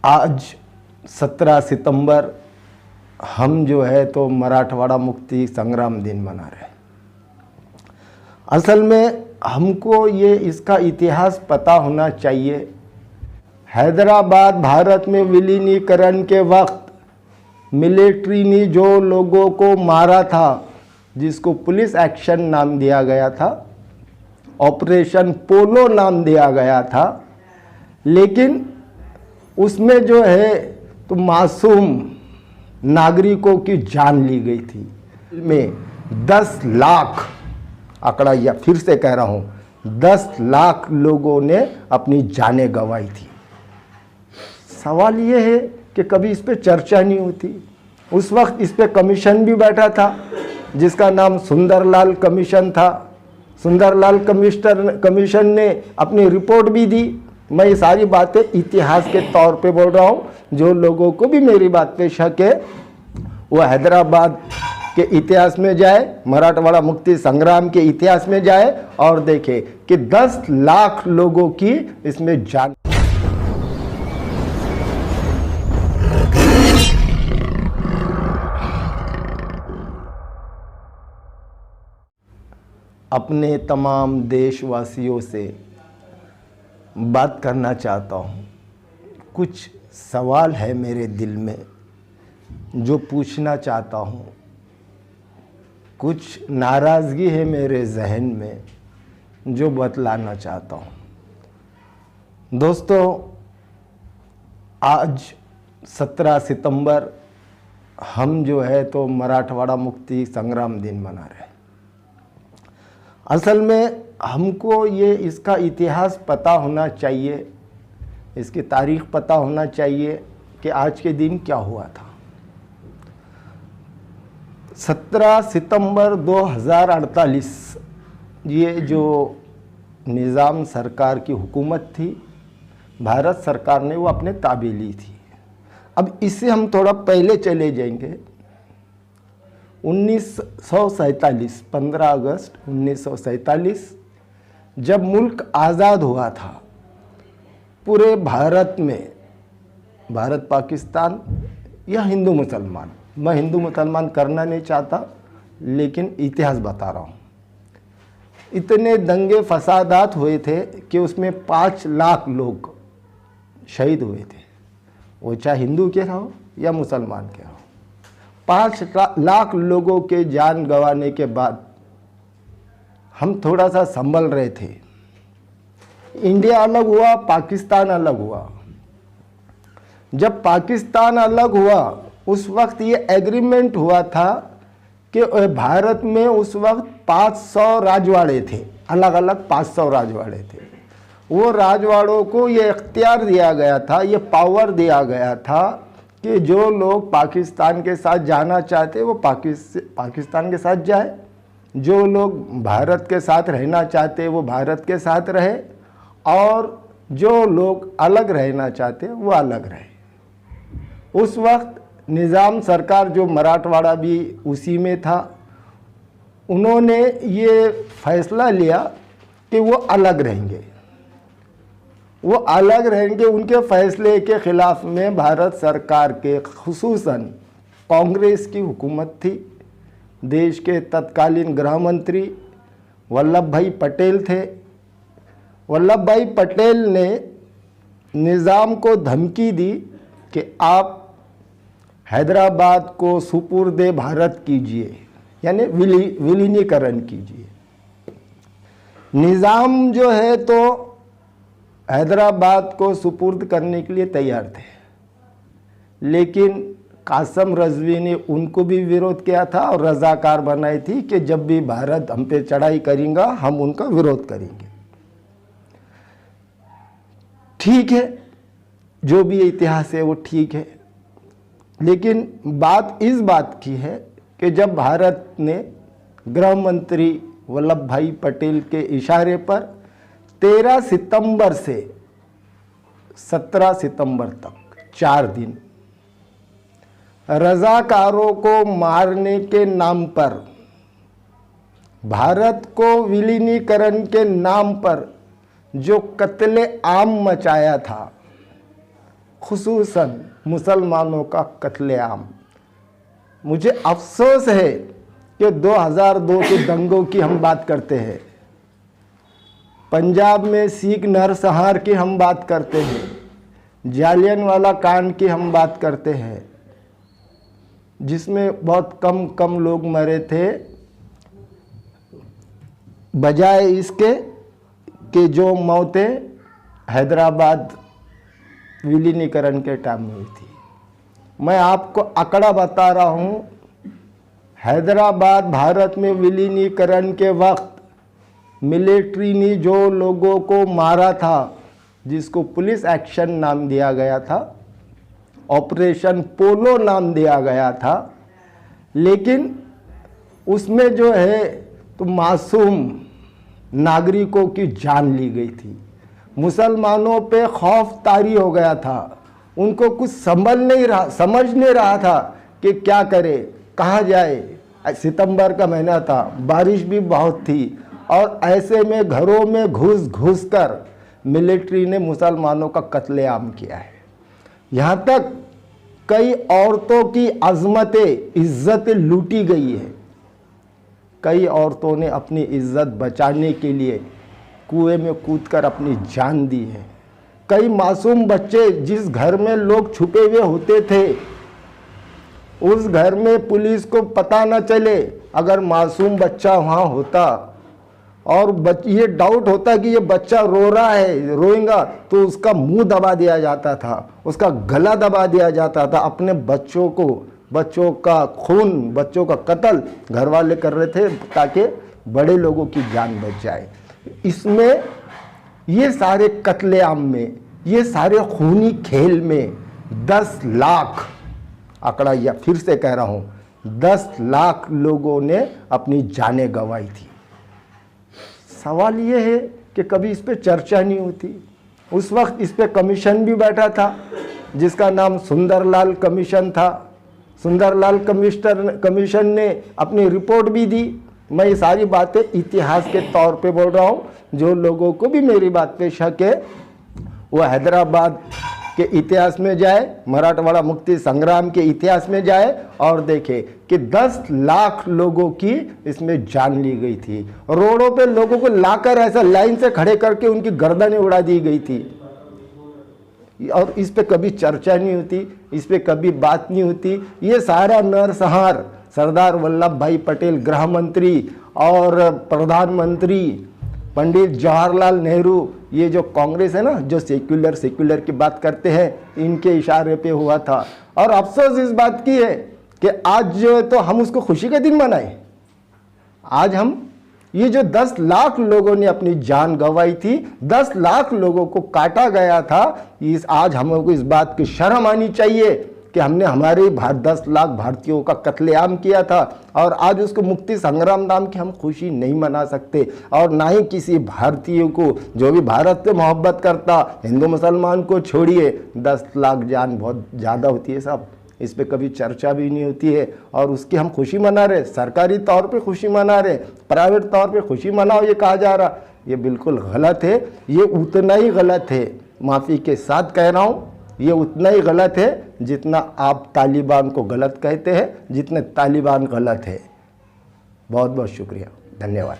आज 17 सितंबर हम जो है तो मराठवाड़ा मुक्ति संग्राम दिन मना रहे हैं। असल में हमको ये इसका इतिहास पता होना चाहिए। हैदराबाद भारत में विलीनीकरण के वक्त मिलिट्री ने जो लोगों को मारा था, जिसको पुलिस एक्शन नाम दिया गया था, ऑपरेशन पोलो नाम दिया गया था, लेकिन उसमें जो है तो मासूम नागरिकों की जान ली गई थी। में 10 लाख आंकड़ा, या फिर से कह रहा हूँ 10 लाख लोगों ने अपनी जानें गंवाई थी। सवाल ये है कि कभी इस पे चर्चा नहीं होती। उस वक्त इस पे कमीशन भी बैठा था जिसका नाम सुंदरलाल कमीशन था। सुंदरलाल कमीशन ने अपनी रिपोर्ट भी दी। मैं ये सारी बातें इतिहास के तौर पे बोल रहा हूँ। जो लोगों को भी मेरी बात पे शक है वो हैदराबाद के इतिहास में जाए, मराठवाड़ा मुक्ति संग्राम के इतिहास में जाए और देखे कि 10 लाख लोगों की इसमें जान। अपने तमाम देशवासियों से बात करना चाहता हूँ। कुछ सवाल है मेरे दिल में जो पूछना चाहता हूँ। कुछ नाराज़गी है मेरे जहन में जो बतलाना चाहता हूँ। दोस्तों, आज 17 सितंबर हम जो है तो मराठवाड़ा मुक्ति संग्राम दिन मना रहे हैं। असल में हमको ये इसका इतिहास पता होना चाहिए, इसकी तारीख पता होना चाहिए कि आज के दिन क्या हुआ था। 17 सितंबर 2048 ये जो निज़ाम सरकार की हुकूमत थी, भारत सरकार ने वो अपने ताबे ली थी। अब इससे हम थोड़ा पहले चले जाएंगे। 1947 15 अगस्त 1947 जब मुल्क आज़ाद हुआ था, पूरे भारत में, भारत पाकिस्तान या हिंदू मुसलमान, मैं हिंदू मुसलमान करना नहीं चाहता लेकिन इतिहास बता रहा हूँ, इतने दंगे फसादात हुए थे कि उसमें 5 लाख लोग शहीद हुए थे। वो चाहे हिंदू के हो या मुसलमान के हो। 5 लाख लोगों के जान गंवाने के बाद हम थोड़ा सा संभल रहे थे। इंडिया अलग हुआ, पाकिस्तान अलग हुआ। जब पाकिस्तान अलग हुआ उस वक्त ये एग्रीमेंट हुआ था कि भारत में उस वक्त 500 राजवाड़े थे, अलग अलग 500 राजवाड़े थे। वो राजवाड़ों को ये इख्तियार दिया गया था, ये पावर दिया गया था कि जो लोग पाकिस्तान के साथ जाना चाहते वो पाकिस्तान के साथ जाए, जो लोग भारत के साथ रहना चाहते वो भारत के साथ रहे, और जो लोग अलग रहना चाहते वो अलग रहे। उस वक्त निज़ाम सरकार, जो मराठवाड़ा भी उसी में था, उन्होंने ये फैसला लिया कि वो अलग रहेंगे, वो अलग रहेंगे। उनके फैसले के ख़िलाफ़ में भारत सरकार के खुसूसन कांग्रेस की हुकूमत थी। देश के तत्कालीन गृह मंत्री वल्लभ भाई पटेल थे। वल्लभ भाई पटेल ने निज़ाम को धमकी दी कि आप हैदराबाद को सुपुर्द भारत कीजिए, यानी विलीनीकरण कीजिए। निज़ाम जो है तो हैदराबाद को सुपुर्द करने के लिए तैयार थे, लेकिन कासम रज़वी ने उनको भी विरोध किया था और रज़ाकार बनाई थी कि जब भी भारत हम पे चढ़ाई करेगा हम उनका विरोध करेंगे। ठीक है, जो भी इतिहास है वो ठीक है, लेकिन बात इस बात की है कि जब भारत ने गृह मंत्री वल्लभ भाई पटेल के इशारे पर 13 सितंबर से 17 सितंबर तक 4 दिन रज़ाकारों को मारने के नाम पर, भारत को विलीनीकरण के नाम पर जो कत्ले आम मचाया था, खुसूसन मुसलमानों का कत्लेआम। मुझे अफसोस है कि 2002 के दंगों की हम बात करते हैं, पंजाब में सिख नरसंहार की हम बात करते हैं, जालियनवाला कांड की हम बात करते हैं, जिसमें बहुत कम लोग मरे थे, बजाय इसके कि जो मौतें हैदराबाद विलीनीकरण के टाइम में हुई थी। मैं आपको आंकड़ा बता रहा हूँ, हैदराबाद भारत में विलीनीकरण के वक्त मिलिट्री ने जो लोगों को मारा था, जिसको पुलिस एक्शन नाम दिया गया था, ऑपरेशन पोलो नाम दिया गया था, लेकिन उसमें जो है तो मासूम नागरिकों की जान ली गई थी। मुसलमानों पे खौफ तारी हो गया था, उनको कुछ समझ नहीं रहा था कि क्या करे, कहाँ जाए। सितंबर का महीना था, बारिश भी बहुत थी, और ऐसे में घरों में घुस कर मिलिट्री ने मुसलमानों का कत्लेआम किया है। यहाँ तक कई औरतों की अजमतें, इज्जतें लूटी गई है। कई औरतों ने अपनी इज्जत बचाने के लिए कुएं में कूदकर अपनी जान दी है। कई मासूम बच्चे, जिस घर में लोग छुपे हुए होते थे, उस घर में पुलिस को पता न चले, अगर मासूम बच्चा वहाँ होता और ये डाउट होता कि ये बच्चा रो रहा है, रोएगा, तो उसका मुंह दबा दिया जाता था, उसका गला दबा दिया जाता था। अपने बच्चों को, बच्चों का खून, बच्चों का कत्ल घर वाले कर रहे थे ताकि बड़े लोगों की जान बच जाए। इसमें ये सारे कत्लेआम में, ये सारे खूनी खेल में 10 लाख, आंकड़ा या फिर से कह रहा हूँ, 10 लाख लोगों ने अपनी जानें गंवाई थी। सवाल ये है कि कभी इस पे चर्चा नहीं होती। उस वक्त इस पे कमीशन भी बैठा था, जिसका नाम सुंदरलाल कमीशन था। सुंदरलाल कमीशन ने अपनी रिपोर्ट भी दी। मैं ये सारी बातें इतिहास के तौर पे बोल रहा हूँ। जो लोगों को भी मेरी बात पे शक है, वो हैदराबाद के इतिहास में जाए, मराठवाड़ा मुक्ति संग्राम के इतिहास में जाए और देखे कि 10 लाख लोगों की इसमें जान ली गई थी। रोडों पे लोगों को लाकर ऐसा लाइन से खड़े करके उनकी गर्दनें उड़ा दी गई थी, और इस पे कभी चर्चा नहीं होती, इस पे कभी बात नहीं होती। ये सारा नरसंहार सरदार वल्लभ भाई पटेल, गृह मंत्री और प्रधानमंत्री पंडित जवाहरलाल नेहरू, ये जो कांग्रेस है ना, जो सेक्युलर की बात करते हैं, इनके इशारे पे हुआ था। और अफसोस इस बात की है कि आज जो है तो हम उसको खुशी के दिन मनाएं। आज हम ये जो 10 लाख लोगों ने अपनी जान गंवाई थी, 10 लाख लोगों को काटा गया था, आज हमको इस बात की शर्म आनी चाहिए कि हमने हमारे 10 लाख भारतीयों का कत्लेआम किया था, और आज उसको मुक्ति संग्राम नाम की हम खुशी नहीं मना सकते। और ना ही किसी भारतीय को, जो भी भारत से मोहब्बत करता, हिंदू मुसलमान को छोड़िए, 10 लाख जान बहुत ज़्यादा होती है साहब। इस पे कभी चर्चा भी नहीं होती है, और उसकी हम खुशी मना रहे, सरकारी तौर पे खुशी मना रहे, प्राइवेट तौर पे खुशी मनाओ ये कहा जा रहा, ये बिल्कुल गलत है। ये उतना ही गलत है, माफ़ी के साथ कह रहा हूँ, ये उतना ही गलत है जितना आप तालिबान को गलत कहते हैं, जितने तालिबान गलत है। बहुत बहुत शुक्रिया, धन्यवाद।